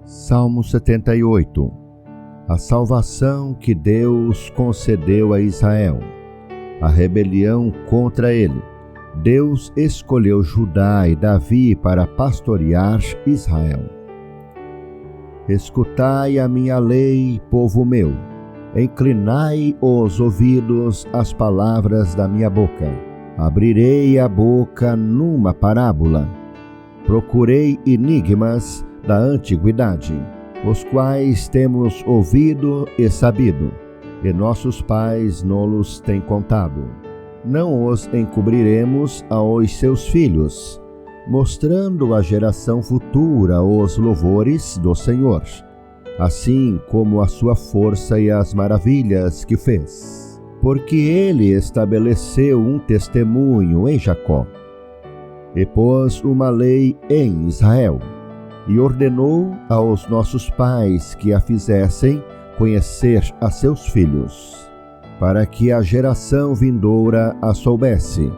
Salmo 78. A salvação que Deus concedeu a Israel. A rebelião contra ele. Deus escolheu Judá e Davi para pastorear Israel. Escutai a minha lei, povo meu. Inclinai os ouvidos às palavras da minha boca. Abrirei a boca numa parábola. Procurei enigmas da antiguidade, os quais temos ouvido e sabido, e nossos pais nos têm contado. Não os encobriremos aos seus filhos, mostrando à geração futura os louvores do Senhor, assim como a sua força e as maravilhas que fez. Porque ele estabeleceu um testemunho em Jacó, e pôs uma lei em Israel, e ordenou aos nossos pais que a fizessem conhecer a seus filhos, para que a geração vindoura a soubesse,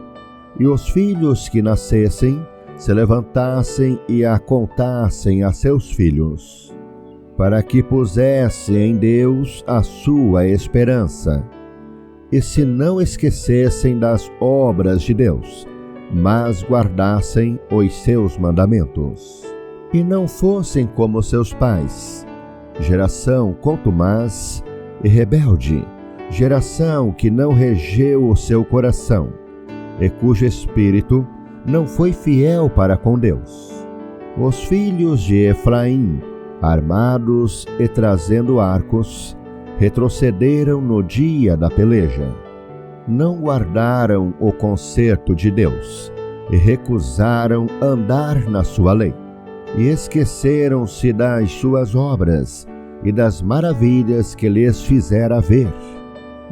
e os filhos que nascessem se levantassem e a contassem a seus filhos, para que pusesse em Deus a sua esperança, e se não esquecessem das obras de Deus, mas guardassem os seus mandamentos, e não fossem como seus pais, geração contumaz e rebelde, geração que não regeu o seu coração, e cujo espírito não foi fiel para com Deus. Os filhos de Efraim, armados e trazendo arcos, retrocederam no dia da peleja. Não guardaram o concerto de Deus e recusaram andar na sua lei. E esqueceram-se das suas obras e das maravilhas que lhes fizera ver.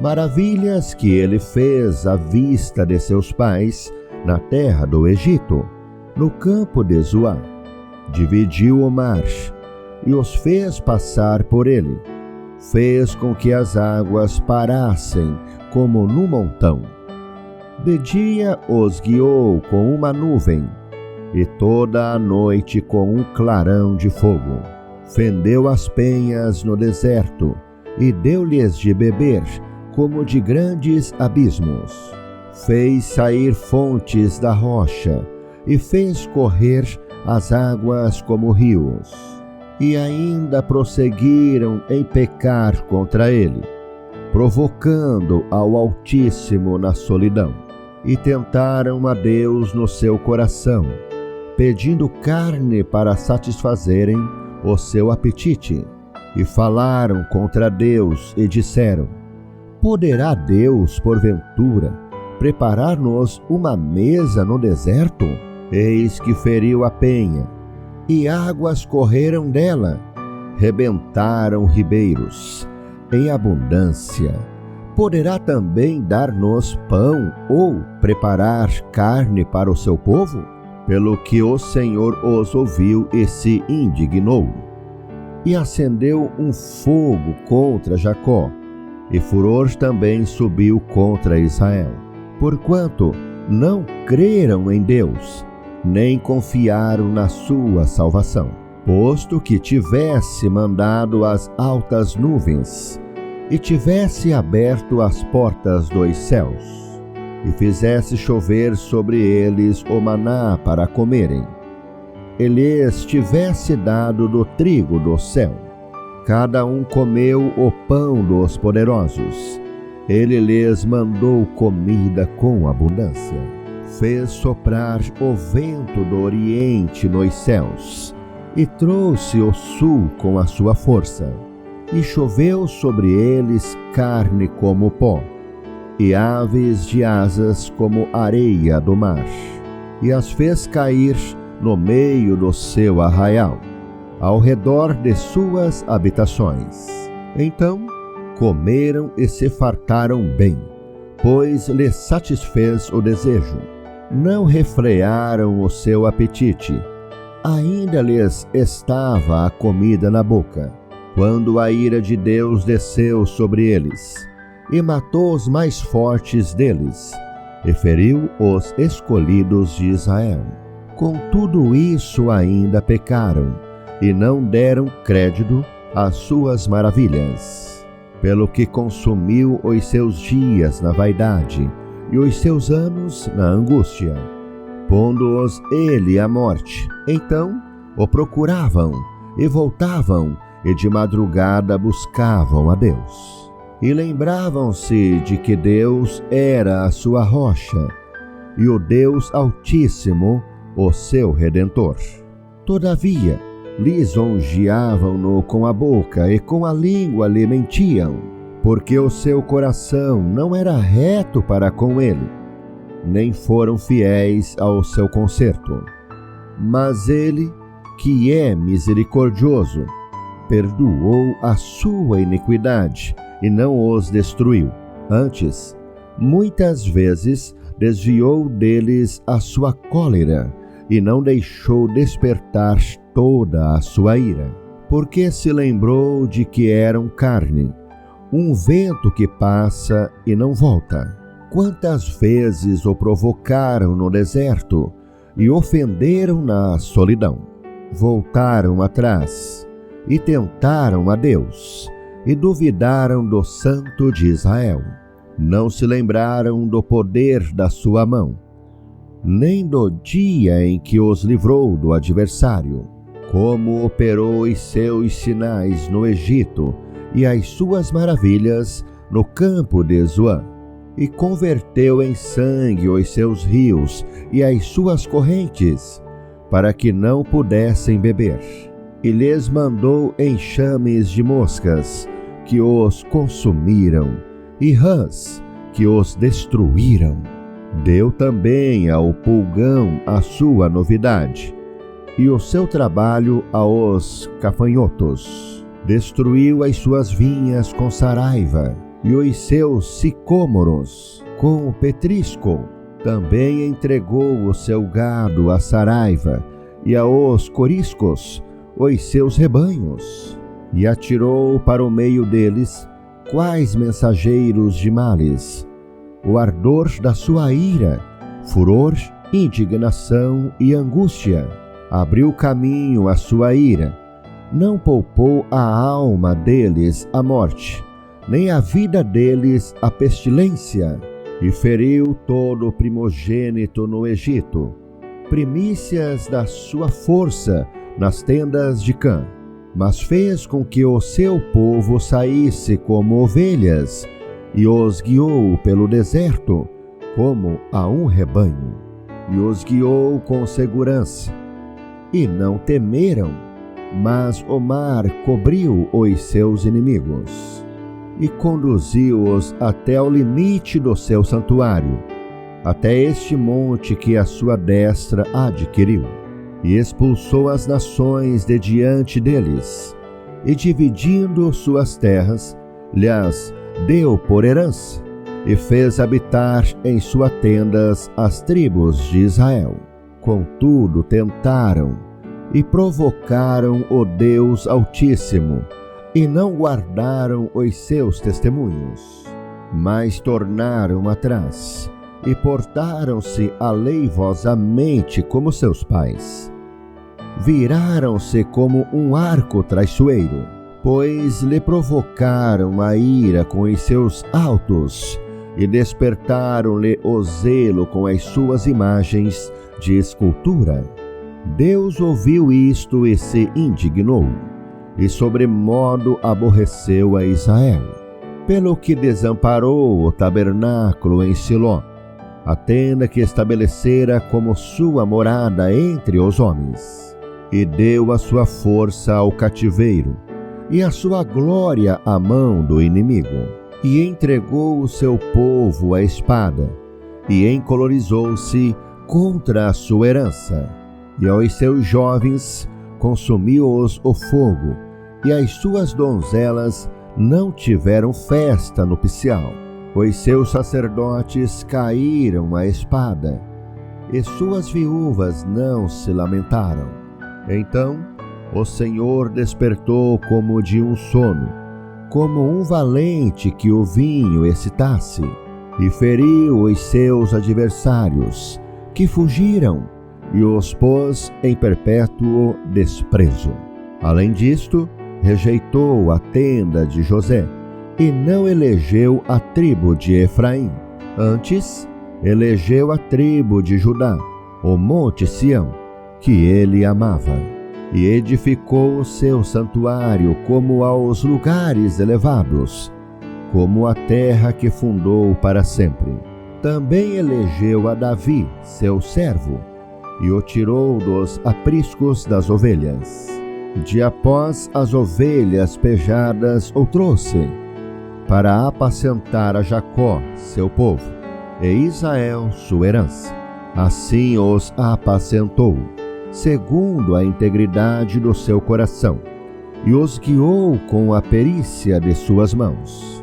Maravilhas que ele fez à vista de seus pais na terra do Egito, no campo de Zoá. Dividiu o mar e os fez passar por ele. Fez com que as águas parassem como no montão. De dia os guiou com uma nuvem, e toda a noite com um clarão de fogo. Fendeu as penhas no deserto, e deu-lhes de beber como de grandes abismos. Fez sair fontes da rocha, e fez correr as águas como rios. E ainda prosseguiram em pecar contra ele, provocando ao Altíssimo na solidão. E tentaram a Deus no seu coração, pedindo carne para satisfazerem o seu apetite. E falaram contra Deus e disseram: Poderá Deus, porventura, preparar-nos uma mesa no deserto? Eis que feriu a penha, e águas correram dela, rebentaram ribeiros em abundância. Poderá também dar-nos pão ou preparar carne para o seu povo? Pelo que o Senhor os ouviu e se indignou, e acendeu um fogo contra Jacó, e furor também subiu contra Israel, porquanto não creram em Deus, nem confiaram na sua salvação, posto que tivesse mandado as altas nuvens, e tivesse aberto as portas dos céus, e fizesse chover sobre eles o maná para comerem, e lhes tivesse dado do trigo do céu. Cada um comeu o pão dos poderosos, ele lhes mandou comida com abundância. Fez soprar o vento do oriente nos céus, e trouxe o sul com a sua força, e choveu sobre eles carne como pó, e aves de asas como areia do mar, e as fez cair no meio do seu arraial, ao redor de suas habitações. Então comeram e se fartaram bem, pois lhes satisfez o desejo. Não refrearam o seu apetite, ainda lhes estava a comida na boca, quando a ira de Deus desceu sobre eles, e matou os mais fortes deles, e feriu os escolhidos de Israel. Com tudo isso ainda pecaram, e não deram crédito às suas maravilhas. Pelo que consumiu os seus dias na vaidade e os seus anos na angústia, pondo-os ele à morte. Então o procuravam e voltavam, e de madrugada buscavam a Deus. E lembravam-se de que Deus era a sua rocha, e o Deus Altíssimo, o seu Redentor. Todavia, lisonjeavam-no com a boca e com a língua lhe mentiam, porque o seu coração não era reto para com ele, nem foram fiéis ao seu conserto. Mas ele, que é misericordioso, perdoou a sua iniquidade e não os destruiu. Antes, muitas vezes desviou deles a sua cólera e não deixou despertar toda a sua ira, porque se lembrou de que eram carne, um vento que passa e não volta. Quantas vezes o provocaram no deserto e ofenderam na solidão. Voltaram atrás e tentaram a Deus e duvidaram do Santo de Israel. Não se lembraram do poder da sua mão, nem do dia em que os livrou do adversário, como operou os seus sinais no Egito e as suas maravilhas no campo de Zoan, e converteu em sangue os seus rios e as suas correntes, para que não pudessem beber, e lhes mandou enxames de moscas, que os consumiram, e rãs, que os destruíram. Deu também ao pulgão a sua novidade, e o seu trabalho aos gafanhotos. Destruiu as suas vinhas com saraiva, e os seus sicômoros com petrisco. Também entregou o seu gado à saraiva, e aos coriscos os seus rebanhos, e atirou para o meio deles quais mensageiros de males, o ardor da sua ira, furor, indignação e angústia. Abriu caminho à sua ira, não poupou a alma deles à morte, nem a vida deles à pestilência, e feriu todo o primogênito no Egito, primícias da sua força nas tendas de Cã. Mas fez com que o seu povo saísse como ovelhas, e os guiou pelo deserto como a um rebanho, e os guiou com segurança, e não temeram, mas o mar cobriu os seus inimigos, e conduziu-os até o limite do seu santuário, até este monte que a sua destra adquiriu, e expulsou as nações de diante deles, e dividindo suas terras, lhes deu por herança, e fez habitar em suas tendas as tribos de Israel. Contudo tentaram e provocaram o Deus Altíssimo, e não guardaram os seus testemunhos, mas tornaram atrás, e portaram-se aleivosamente como seus pais. Viraram-se como um arco traiçoeiro, pois lhe provocaram a ira com os seus altos, e despertaram-lhe o zelo com as suas imagens de escultura. Deus ouviu isto e se indignou, e sobremodo aborreceu a Israel, pelo que desamparou o tabernáculo em Siló, a tenda que estabelecera como sua morada entre os homens, e deu a sua força ao cativeiro, e a sua glória à mão do inimigo, e entregou o seu povo à espada, e encolorizou-se contra a sua herança, e aos seus jovens consumiu-os o fogo, e as suas donzelas não tiveram festa nupcial. Os seus sacerdotes caíram à espada, e suas viúvas não se lamentaram. Então o Senhor despertou como de um sono, como um valente que o vinho excitasse, e feriu os seus adversários, que fugiram, e os pôs em perpétuo desprezo. Além disto, rejeitou a tenda de José e não elegeu a tribo de Efraim. Antes, elegeu a tribo de Judá, o monte Sião, que ele amava, e edificou o seu santuário como aos lugares elevados, como a terra que fundou para sempre. Também elegeu a Davi, seu servo, e o tirou dos apriscos das ovelhas. De após as ovelhas pejadas o trouxe, para apacentar a Jacó, seu povo, e Israel, sua herança. Assim os apacentou, segundo a integridade do seu coração, e os guiou com a perícia de suas mãos.